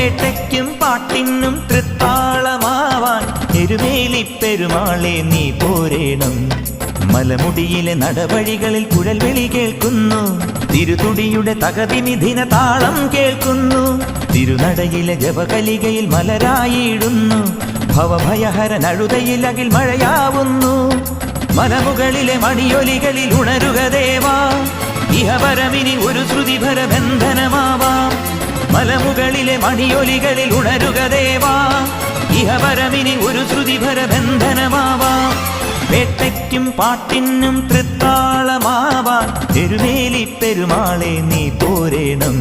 വേട്ടയ്ക്കും പാട്ടിനും തൃത്താളമാവാൻ എരുമേലി പെരുമാളെ നീ പോരേണം. മലമുടിയിലെ നടവഴികളിൽ കുഴൽവിളി കേൾക്കുന്നു, തിരുതുടിയുടെ തകതിനിധിന താളം കേൾക്കുന്നു. തിരുനടയിലെ ജപകലികയിൽ മലരായിടുന്നു, ഭവഭയഹരനഴുതയിൽ അകിൽ മഴയാവുന്നു. മലമുകളിലെ മണിയൊലികളിൽ ഉണരുക ദേവാ, ഇഹപരമിനി ഒരു ശ്രുതിഭര ബന്ധനമാവാം. മലമുകളിലെ മണിയൊലികളിൽ ഉണരുക ദേവാ, ഇഹപരമിനി ഒരു ശ്രുതിഭര ബന്ധനമാവാം. വേട്ടയ്ക്കും പാട്ടിനും തൃത്താളമാവാൻ എരുമേലി പെരുമാളെ നീ പോരേണം.